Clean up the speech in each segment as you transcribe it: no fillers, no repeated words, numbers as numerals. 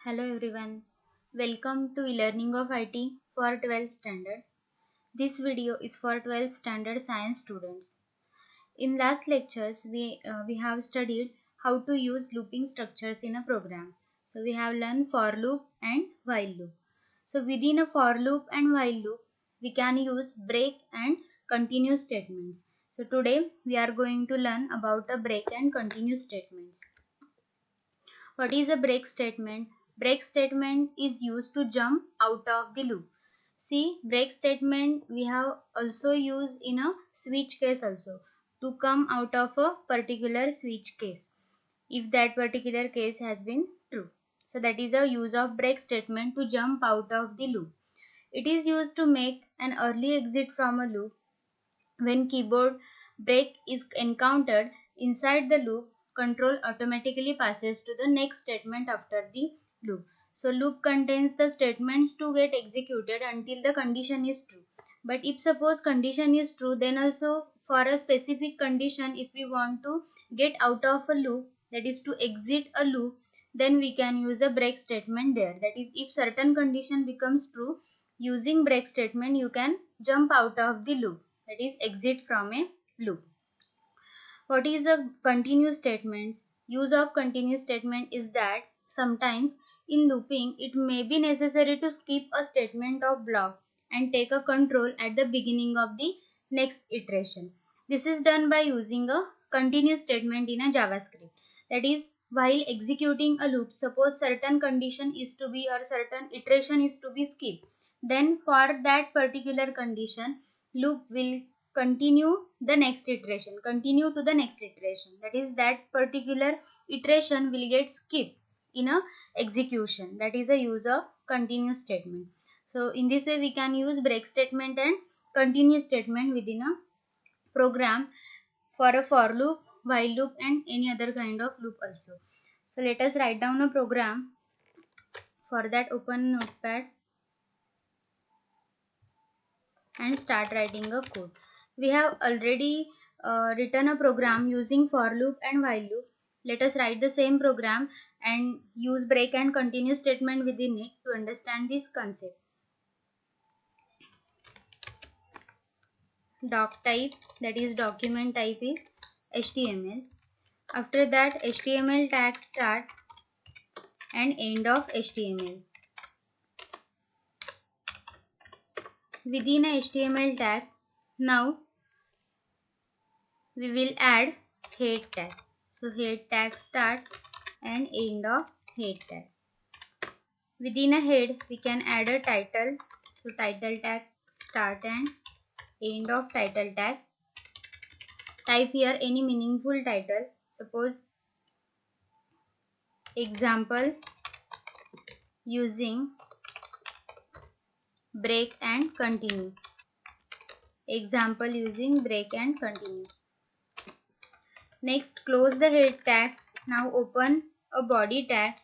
Hello everyone. Welcome to e-learning of IT for 12th standard. This video is for 12th standard science students. In last lectures we have studied how to use looping structures in a program. So we have learned for loop and while loop. So within a for loop and while loop we can use break and continue statements. So today we are going to learn about a break and continue statements. What is a break statement? Break statement is used to jump out of the loop. See, break statement we have also used in a switch case also to come out of a particular switch case if that particular case has been true. So that is the use of break statement to jump out of the loop. It is used to make an early exit from a loop. When keyboard break is encountered inside the loop, control automatically passes to the next statement after the loop. So loop contains the statements to get executed until the condition is true. But if suppose condition is true, then also for a specific condition, if we want to get out of a loop, that is to exit a loop, then we can use a break statement there. That is, if certain condition becomes true, using break statement you can jump out of the loop, that is exit from a loop. What is a continue statements? Use of continue statement is that sometimes in looping it may be necessary to skip a statement of block and take a control at the beginning of the next iteration. This is done by using a continue statement in a JavaScript. That is, while executing a loop, suppose certain condition is to be or certain iteration is to be skipped, then for that particular condition loop will continue to the next iteration, that is that particular iteration will get skipped in a execution. That is a use of continue statement. So in this way we can use break statement and continue statement within a program for a for loop, while loop and any other kind of loop also. So let us write down a program. For that, open notepad and start writing a code. We have already written a program using for loop and while loop. Let us write the same program and use break and continue statement within it to understand this concept. Doc type, that is document type, is HTML. After that, HTML tag start and end of HTML. Within a HTML tag, now we will add head tag. So head tag start and end of head tag. Within a head we can add a title. So title tag start and end of title tag. Type here any meaningful title. Suppose example using break and continue. Example using break and continue. Next, close the head tag. Now open a body tag.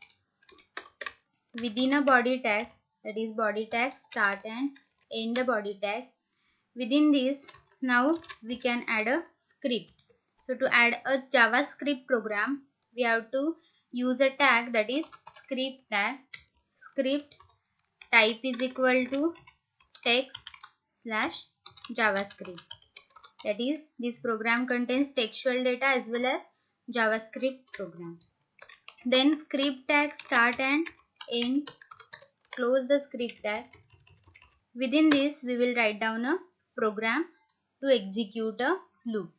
Within a body tag, that is body tag start and end the body tag. Within this, now we can add a script. So to add a JavaScript program, we have to use a tag, that is script tag. Script type is equal to text slash JavaScript. That is, this program contains textual data as well as JavaScript program. Then script tag start and end. Close the script tag. Within this we will write down a program to execute a loop.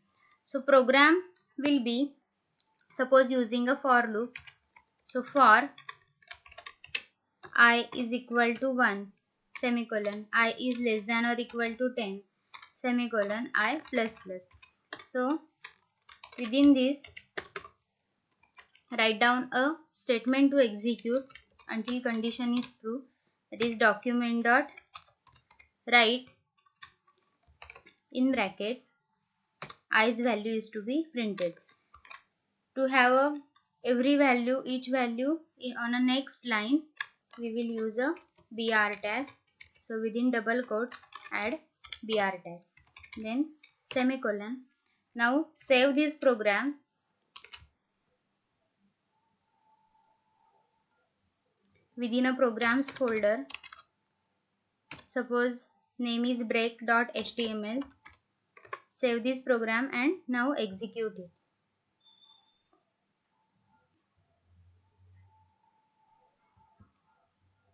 So program will be, suppose using a for loop. So for I is equal to 1 semicolon, I is less than or equal to 10 semicolon, I plus plus. So within this write down a statement to execute until condition is true, that is document dot write in bracket i's value is to be printed. To have every value, each value on a next line, we will use a br tag. So within double quotes add br tag, then semicolon. Now save this program. within a programs folder. Suppose name is break.html. Save this program and now execute it.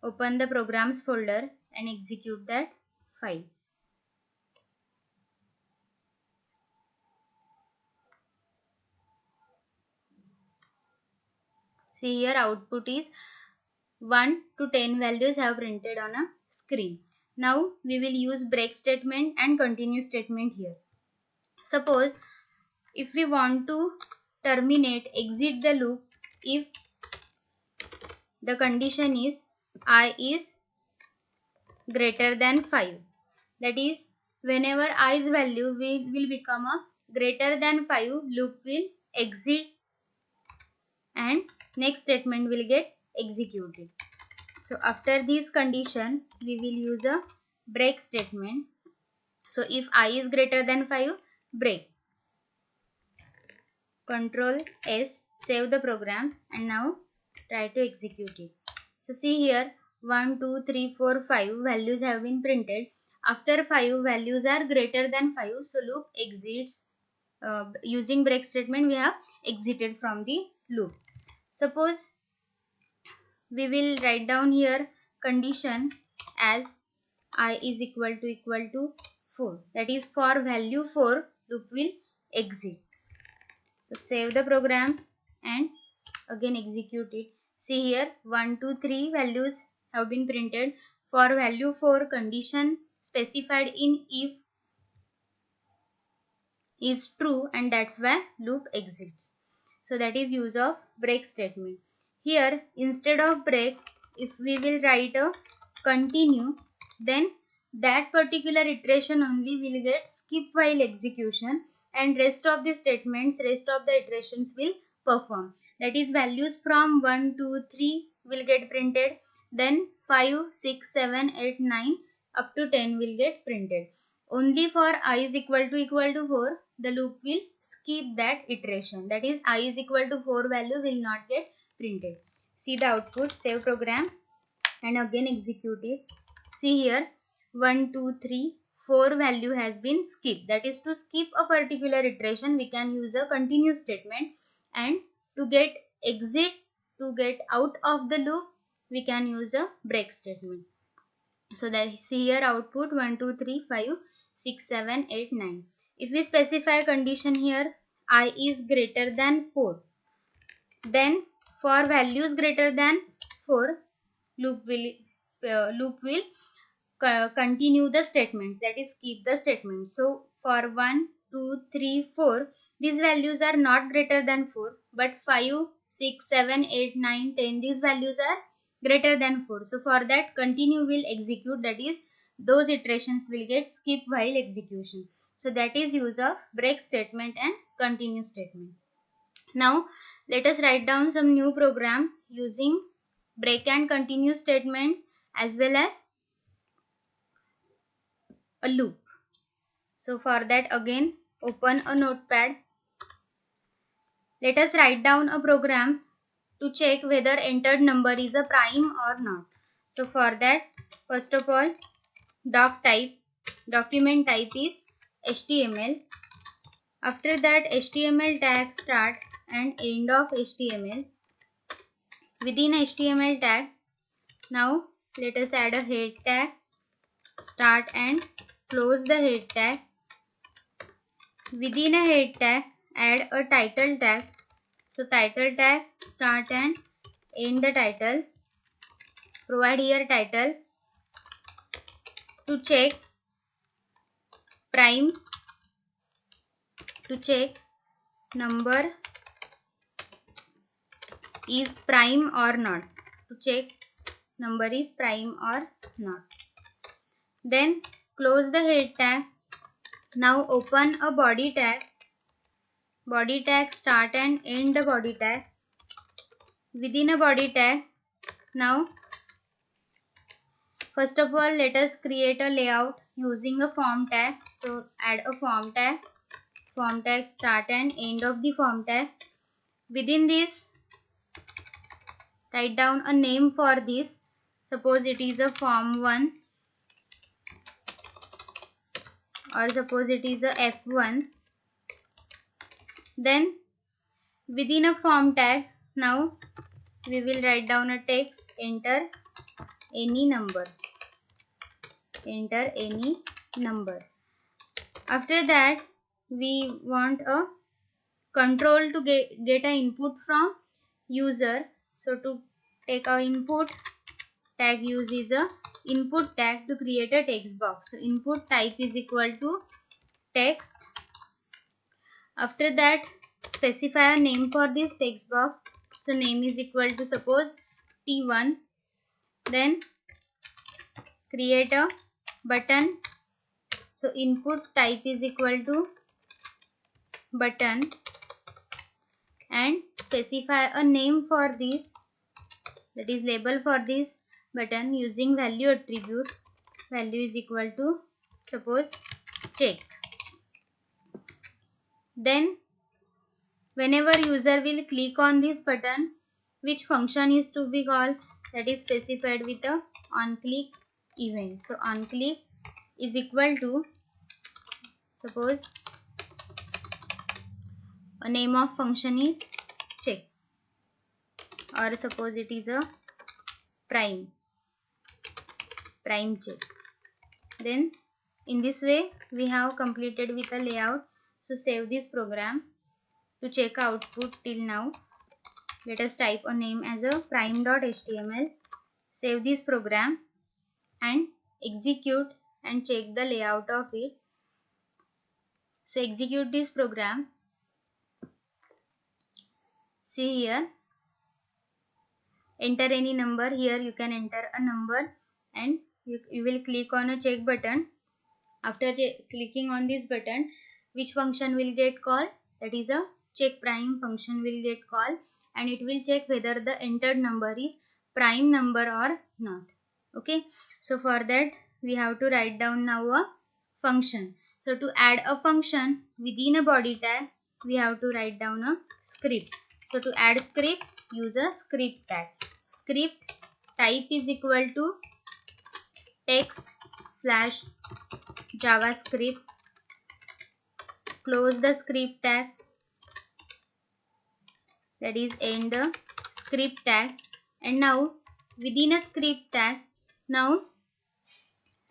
Open the programs folder and execute that file. See here, output is 1 to 10 values have printed on a screen. Now we will use break statement and continue statement here. Suppose if we want to exit the loop if the condition is I is greater than 5. That is, whenever i's value will become a greater than 5, loop will exit and next statement will get executed. So after this condition, we will use a break statement. So if I is greater than 5, break. Control S, save the program and now try to execute it. So see here, 1, 2, 3, 4, 5 values have been printed. After 5 values are greater than 5, so loop exits. Using break statement, we have exited from the loop. Suppose we will write down here condition as I is equal to 4. That is, for value 4, loop will exit. So save the program and again execute it. See here, 1, 2, 3 values have been printed. For value 4, condition specified in if is true, and that's why loop exits. So that is use of break statement. Here, instead of break, if we will write a continue, then that particular iteration only will get skip while execution, and rest of the statements, rest of the iterations will perform. That is, values from 1, 2, 3 will get printed, then 5, 6, 7, 8, 9 up to 10 will get printed. Only for I is equal to 4, the loop will skip that iteration. That is, I is equal to 4 value will not get printed. See the output, save program and again execute it. See here, 1, 2, 3, 4 value has been skipped. That is, to skip a particular iteration, we can use a continue statement, and to get exit, to get out of the loop, we can use a break statement. So that see here output 1, 2, 3, 5, 6, 7, 8, 9. If we specify a condition here, I is greater than 4, then for values greater than 4, loop will continue the statements, that is, keep the statement. So for 1, 2, 3, 4, these values are not greater than 4, but 5, 6, 7, 8, 9, 10, these values are greater than 4. So for that, continue will execute, that is, those iterations will get skip while execution. So that is use of break statement and continue statement. Now let us write down some new program using break and continue statements as well as a loop. So for that, again open a notepad. Let us write down a program to check whether entered number is a prime or not. So for that, first of all, document type is HTML. After that, HTML tag start and end of HTML. Within HTML tag, now let us add a head tag, start and close the head tag. Within a head tag, add a title tag. So title tag, start and end the title. Provide here title. To check prime, to check number is prime or not. To check number is prime or not. Then close the head tag. Now open a body tag. Body tag, start and end the body tag. Within a body tag, now first of all, let us create a layout using a form tag. So add a form tag, start and end of the form tag. Within this, write down a name for this. Suppose it is a form 1 or suppose it is a F1. Then within a form tag, now we will write down a text, enter any number. Enter any number. After that, we want a control to get an input from user. So to take our input, tag use is a input tag to create a text box. So input type is equal to text. After that, specify a name for this text box. So name is equal to suppose T1. Then create a button. So input type is equal to button and specify a name for this, that is label for this button using value attribute. Value is equal to suppose check. Then whenever user will click on this button, which function is to be called, that is specified with a onClick event. So onClick is equal to suppose a name of function is check, or suppose it is a prime check. Then in this way we have completed with a layout. So save this program. To check output till now, let us type a name as a prime.html. Save this program and execute and check the layout of it. So execute this program. See here, enter any number. Here you can enter a number and you will click on a check button. After clicking on this button, which function will get called? That is a check prime function will get called, and it will check whether the entered number is prime number or not. Okay, so for that we have to write down now a function. So to add a function within a body tag, we have to write down a script. So to add script, use a script tag. Script type is equal to text slash JavaScript. Close the script tag, that is end the script tag. And now within a script tag, now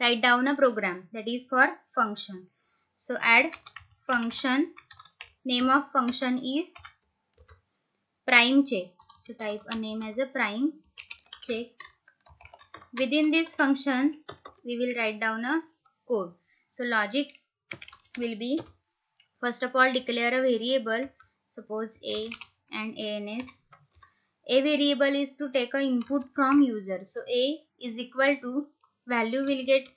write down a program, that is for function. So add function. Name of function is prime check. So type a name as a prime check. Within this function we will write down a code. So logic will be, first of all declare a variable, suppose a and ans. A variable is to take an input from user. So a is equal to value will get,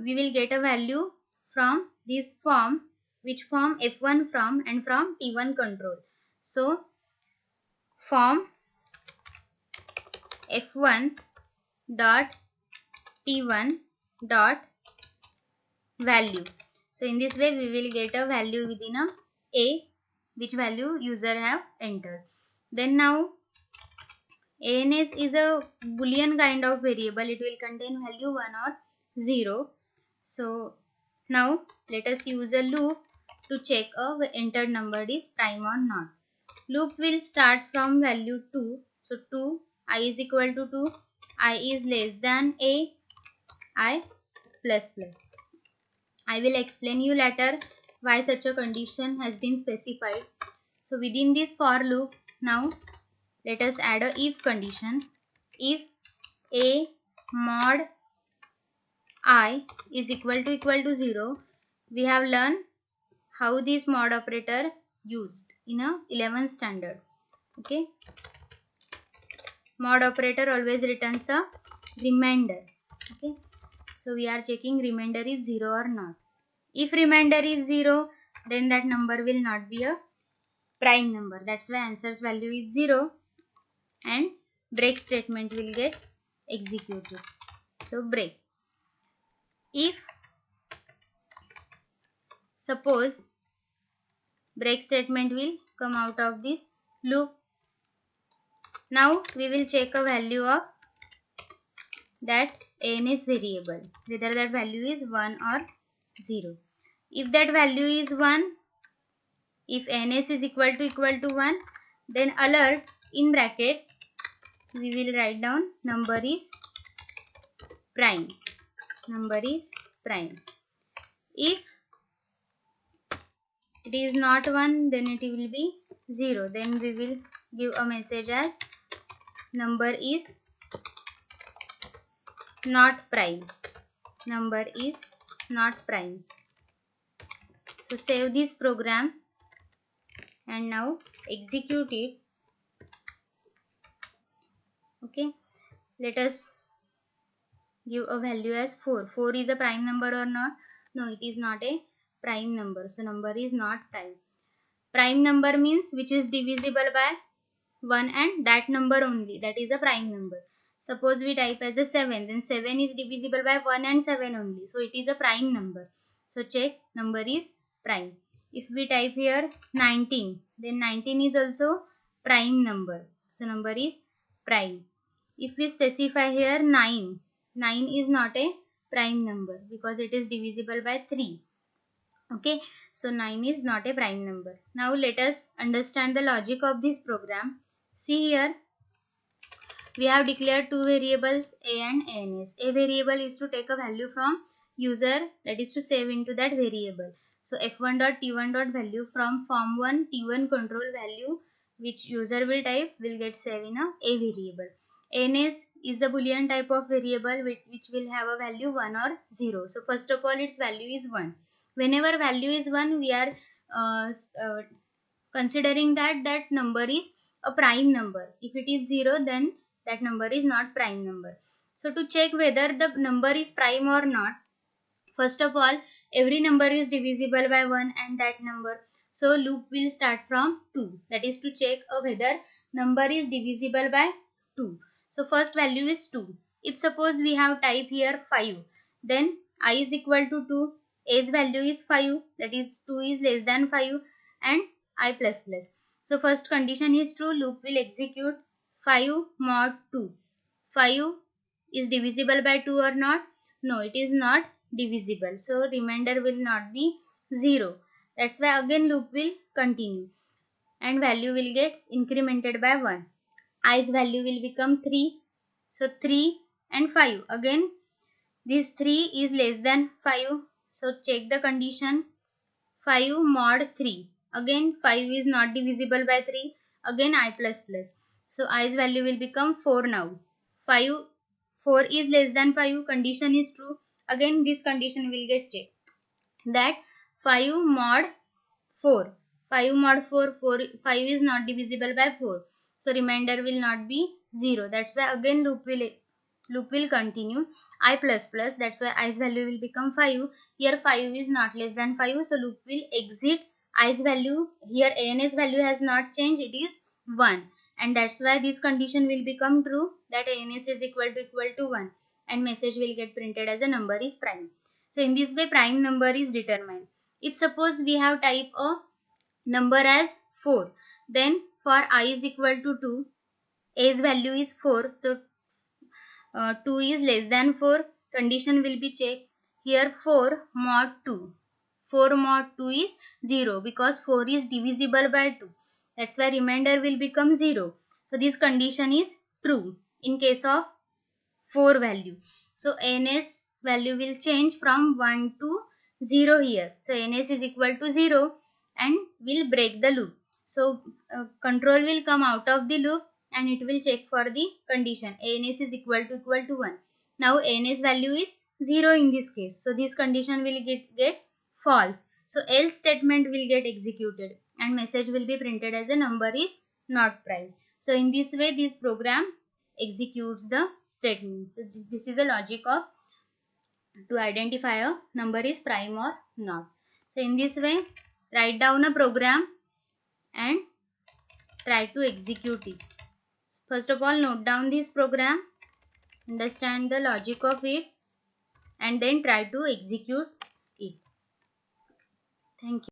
we will get a value from this form, which form F1 from and from T1 control. So form F1 dot T1 dot value. So in this way we will get a value within a which value user have entered. Then now ans is a boolean kind of variable. It will contain value 1 or 0. So now let us use a loop to check a entered number is prime or not. Loop will start from value 2. So 2, I is equal to 2, I is less than a, I plus plus. I will explain you later why such a condition has been specified. So within this for loop, now let us add a if condition. If a mod I is equal to 0, we have learned how this mod operator used in a 11th standard. Okay, mod operator always returns a remainder. Okay, so we are checking remainder is 0 or not. If remainder is 0, then that number will not be a prime number. That's why answer's value is 0 and break statement will get executed. So break. If suppose break statement will come out of this loop. Now we will check a value of that ANS variable, whether that value is 1 or 0. If that value is 1, if ANS is equal to 1, then alert in bracket we will write down number is prime. Number is prime. If it is not 1, then it will be 0. Then we will give a message as number is not prime. Number is not prime. So save this program and now execute it. Okay, let us give a value as 4. 4 is a prime number or not? No, it is not a prime number. So number is not prime. Prime number means which is divisible by 1 and that number only. That is a prime number. Suppose we type as a 7. Then 7 is divisible by 1 and 7 only. So it is a prime number. So check number is prime. If we type here 19. Then 19 is also prime number. So number is prime. If we specify here 9. 9 is not a prime number because it is divisible by 3. Okay, so 9 is not a prime number. Now let us understand the logic of this program. See here, we have declared two variables a and ans. A variable is to take a value from user, that is to save into that variable. So f1.t1.value from form1 t1 control value which user will type will get saved in a variable. Ans is the boolean type of variable which will have a value 1 or 0. So first of all its value is 1. Whenever value is 1, we are considering that number is a prime number. If it is 0, then that number is not prime number. So to check whether the number is prime or not, first of all, every number is divisible by 1 and that number. So loop will start from 2. That is to check whether number is divisible by 2. So first value is 2. If suppose we have type here 5, then I is equal to 2. A's value is 5. That is 2 is less than 5 and I plus plus. So first condition is true. Loop will execute 5 mod 2. 5 is divisible by 2 or not? No, it is not divisible. So remainder will not be 0. That's why again loop will continue and value will get incremented by 1. I's value will become 3. So 3 and 5. Again this 3 is less than 5. So check the condition. 5 mod 3. Again 5 is not divisible by 3. Again I plus plus. So i's value will become 4 now. 4 is less than 5. Condition is true. Again this condition will get checked. That 5 mod 4. 5 mod 4. 5 is not divisible by 4. So remainder will not be 0. That's why again loop will continue. I plus plus. That's why i's value will become 5. Here 5 is not less than 5. So loop will exit i's value. Here ans value has not changed. It is 1. And that's why this condition will become true, that ans is equal to 1. And message will get printed as a number is prime. So in this way prime number is determined. If suppose we have type a number as 4, then for I is equal to 2, a's value is 4. So 2 is less than 4. Condition will be checked. Here 4 mod 2. 4 mod 2 is 0 because 4 is divisible by 2. That's why remainder will become 0. So this condition is true in case of 4 value. So ns value will change from 1 to 0 here. So ns is equal to 0 and will break the loop. So control will come out of the loop and it will check for the condition. ans is equal to 1. Now ans value is 0 in this case. So this condition will get false. So else statement will get executed and message will be printed as a number is not prime. So in this way this program executes the statement. So this is the logic of to identify a number is prime or not. So in this way write down a program and try to execute it. First of all note down this program, understand the logic of it and then try to execute it. Thank you.